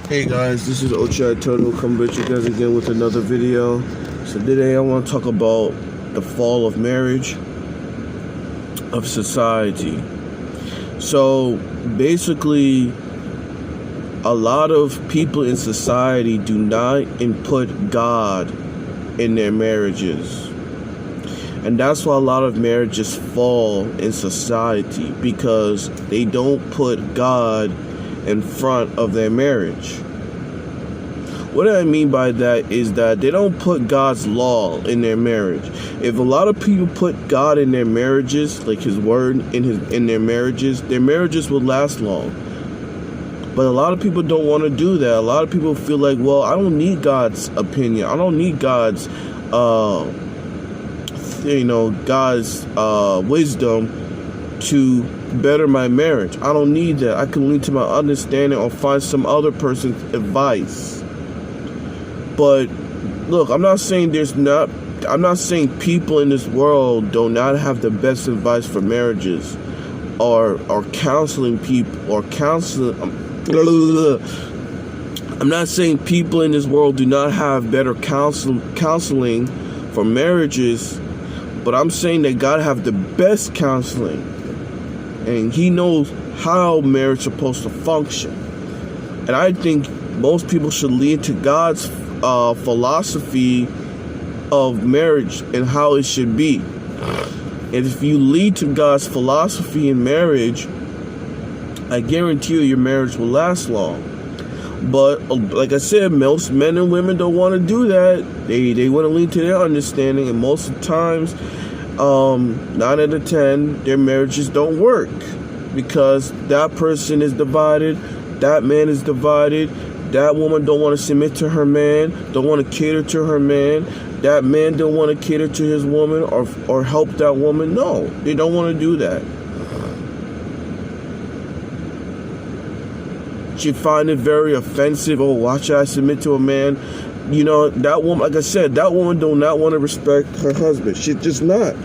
Hey guys, this is Ochai Turtle coming at you guys again with another video. So today I want to talk about the fall of marriage, of society. So basically, a lot of people in society do not input God in their marriages. And that's why a lot of marriages fall in society, because they don't put God in front of their marriage. What I mean by that is that they don't put God's law in their marriage. If a lot of people put God in their marriages, like His word in their marriages will last long. But a lot of people don't want to do that. A lot of people feel like, well, I don't need God's opinion. I don't need God's God's wisdom to better my marriage. I don't need that. I can lean to my understanding or find some other person's advice. But look, I'm not saying people in this world do not have the best advice for marriages or counseling people or counseling. I'm not saying people in this world do not have better counseling for marriages, but I'm saying that God have the best counseling, and He knows how marriage is supposed to function. And I think most people should lean to God's philosophy of marriage and how it should be. And if you lead to God's philosophy in marriage, I guarantee you your marriage will last long. But like I said, most men and women don't want to do that. They want to lean to their understanding, and most of the times, 9 out of 10, their marriages don't work because that person is divided, that man is divided, that woman don't want to submit to her man, don't want to cater to her man, that man don't want to cater to his woman or help that woman. No, they don't want to do that. She find it very offensive. Oh, why should I submit to a man? You know, that woman, like I said, that woman do not want to respect her husband. She's just not.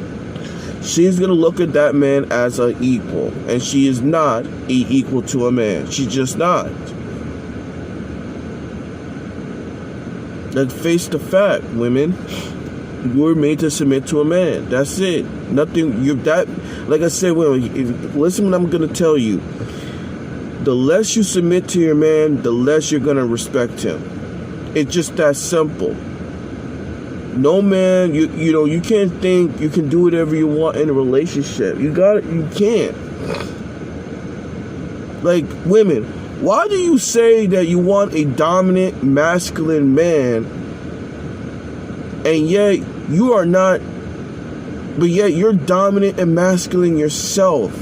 She's going to look at that man as an equal. And she is not equal to a man. She's just not. Let's face the fact, women. You were made to submit to a man. That's it. Nothing. Like I said, women, listen what I'm going to tell you. The less you submit to your man, the less you're going to respect him. It's just that simple. No man, you can't think you can do whatever you want in a relationship. You can't. Like, women, why do you say that you want a dominant, masculine man, and yet you are not, but yet you're dominant and masculine yourself?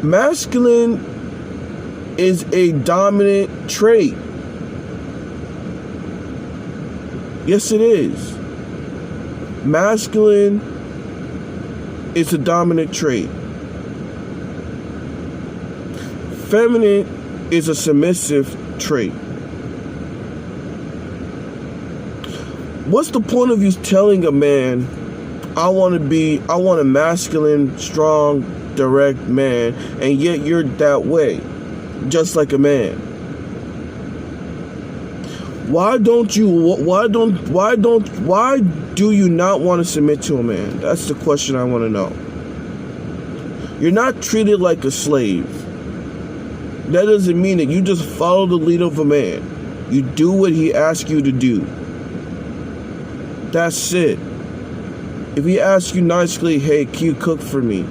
Masculine is a dominant trait. Yes, it is. Masculine is a dominant trait. Feminine is a submissive trait. What's the point of you telling a man, I want a masculine, strong, direct man, and yet you're that way, just like a man? Why do you not want to submit to a man? That's the question I want to know. You're not treated like a slave. That doesn't mean that you just follow the lead of a man. You do what he asks you to do. That's it. If he asks you nicely, hey, can you cook for me?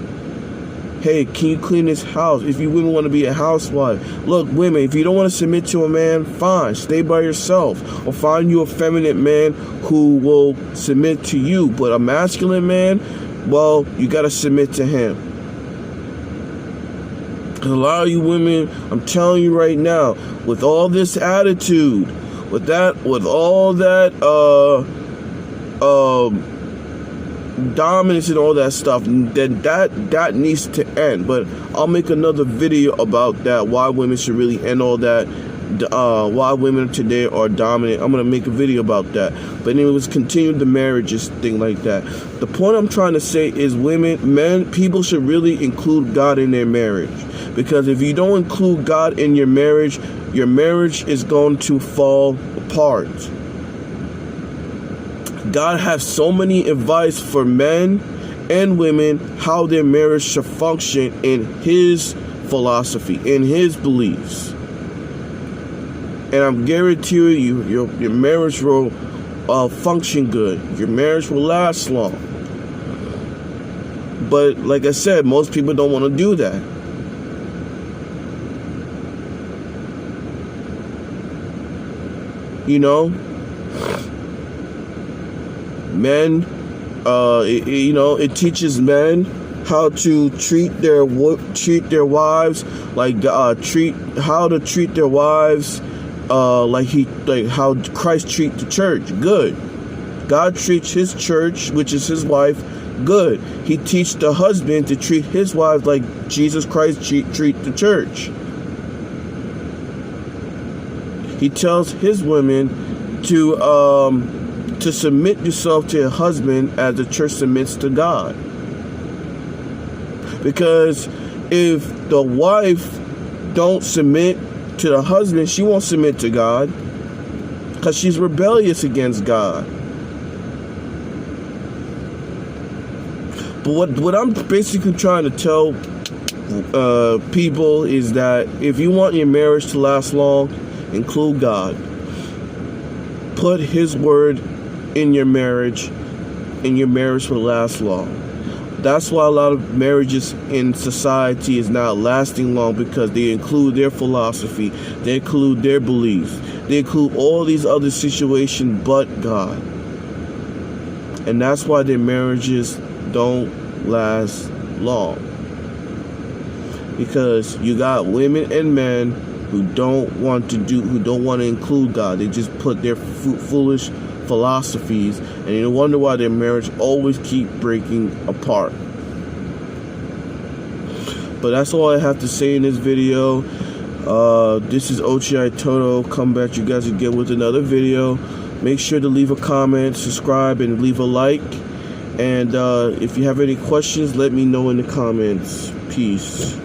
Hey, can you clean this house? If you women want to be a housewife. Look, women, if you don't want to submit to a man, fine. Stay by yourself. Or find you a feminine man who will submit to you. But a masculine man, well, you got to submit to him. Because a lot of you women, I'm telling you right now, with all this attitude, with all that, dominance and all that stuff, then that needs to end. But I'll make another video about that, why women should really end all that why women today are dominant. I'm gonna make a video about that. But anyway, let's continue the marriages thing like that. The point I'm trying to say is people should really include God in their marriage. Because if you don't include God in your marriage is going to fall apart. God has so many advice for men and women how their marriage should function in His philosophy, in His beliefs. And I'm guaranteeing you, your marriage will function good. Your marriage will last long. But like I said, most people don't want to do that. You know, men, it teaches men how to treat their wives, like how to treat their wives, like how Christ treats the church. Good. God treats His church, which is His wife, good. He teaches the husband to treat his wife like Jesus Christ treat the church. He tells his women to submit yourself to your husband as the church submits to God. Because if the wife don't submit to the husband, she won't submit to God, because she's rebellious against God. But what I'm basically trying to tell people is that if you want your marriage to last long, include God. Put His word in your marriage, and your marriage will last long. That's why a lot of marriages in society is not lasting long, because they include their philosophy, they include their beliefs, they include all these other situations but God. And that's why their marriages don't last long. Because you got women and men who don't want to include God. They just put their foolish philosophies, and you wonder why their marriage always keep breaking apart. But that's all I have to say in this video. This is Ochi Toto. Come back, you guys again with another video. Make sure to leave a comment, subscribe, and leave a like. And if you have any questions, let me know in the comments. Peace.